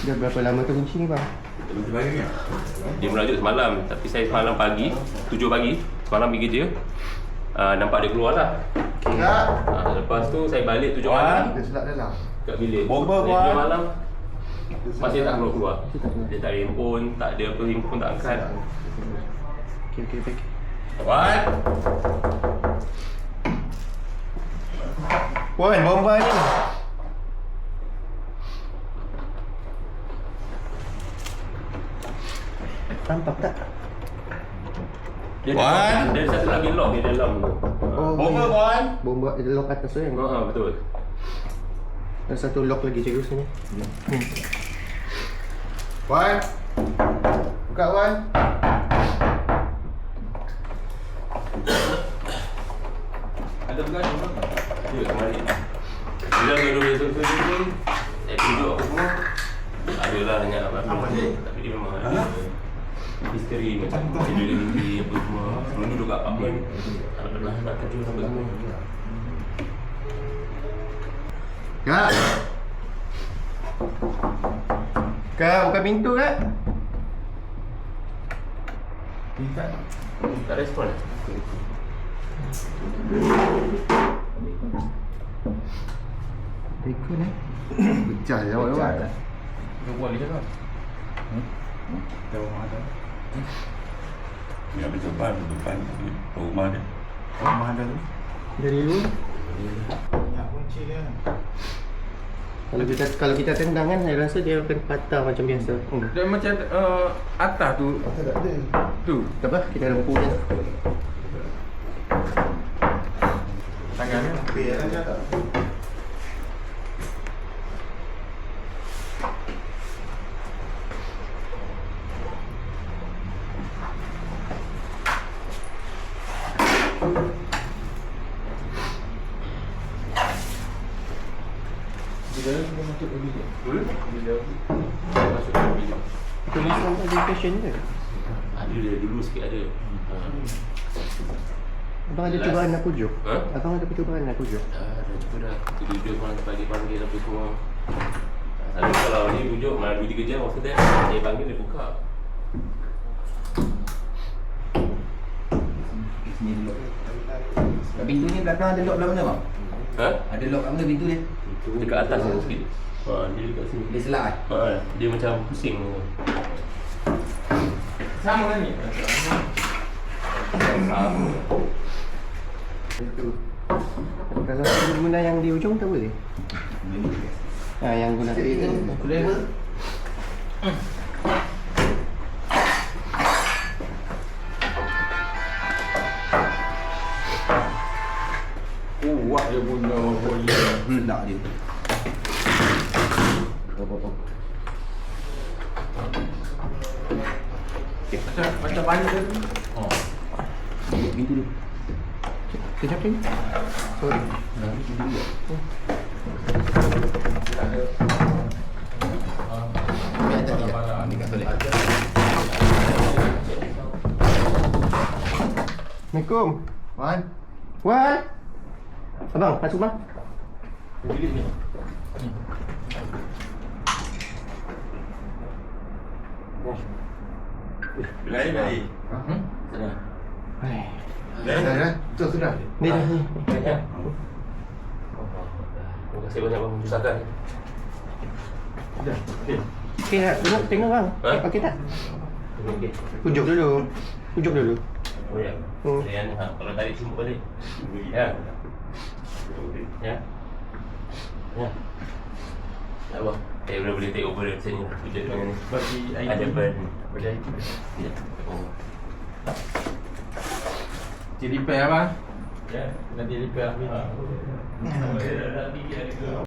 Dah berapa lama tu kunci ni bang? Dia merajuk semalam, tapi saya semalam pagi 7 pagi, semalam pergi kerja. Nampak dia keluar lah. Lepas tu saya balik 7 malam Dia selak dalam. kat bilik. Bomba, Saya Wan. 7 malam masih tak keluar. Dia tak ada handphone, tak ada apa, handphone tak angkat. Okey, baik. Wan. Wan, bomba ni. Nampak tak? Dia Wan. ada satu lagi lock di dalam tu. Bomba, Wan. Bomba ada lock atas tu kan? Betul. Ada satu lock lagi cikgu sini. Wan. Buka, Wan. Ada bukan? Ya, kemarin. Bila dulu besok tu saya tunjuk apa semua. Adalah hanya apa ni. Tapi dia memang ada history macam dia mimpi apa semua. Sebelum duduk kat apartmen. Tak pernah nak kerja sampai semua. Kak. Kak, buka pintu kak. Tak respon. Rekod eh. Pecah je, Wan. Dia buat dia kan. Ni habis depan rumah dia. Rumah ada tu. Dari luar. Nak kunci dia. Kalau kita tendang kan, saya rasa dia akan patah macam biasa. Dia macam atas tu. Tak ada. Tu. Tak apa, kita lempu je. Tangan dia. Biar aja tak. Bila dia masuk ke bilik. Bila Masuk dalam bilik. Tulisan education ke? Ada dia dulu sikit ada. Abang ada cubaan nak pujuk? Ha? Abang ada percubaan nak pujuk? Dah cuba dah. Tidur malam tempat dia panggil apa semua. Selalu kalau ni bujuk malam 2-3 jam waktu dia dia panggil dia buka. Sini ada lock. Kat pintu ni belakang ada lock belah mana bang? Ha? Ada lock kat mana pintu dia? Dekat atas ni sikit. Dia dekat sini. Dia selak kan? Dia macam pusing. sama kan ni. Kalau guna yang di ujung tak boleh? Yang guna tu boleh. Kuat dia punya boleh. Meledak dia. Macam banyak dia tu. Buka pintu dia. Kejap ni. Sorry. Ambil atas dia. Ambil kat toilet. Assalamualaikum. Wan. Wan. Abang, masuk bang. Bilik ni. Baik. Sana. Dah. Betul sudah. Ni dah ni. Banyak. Terima kasih banyak bang usahakan. Dah. Okey. Okey tak? Tengok bang. Ha? Okey tak? Okey. Pujuk dulu. Pujuk dulu. Oh ya. Yang kalau tarik simpuk balik. Ya. Ya. Ya. Tak apa. Saya boleh take over dari sini. Pujuk dengan ni. Bagi Ada item. ban. Bagi item. Ya. Oh. Dia repair apa? Ya. Nanti repair. Dah tinggi ada ke?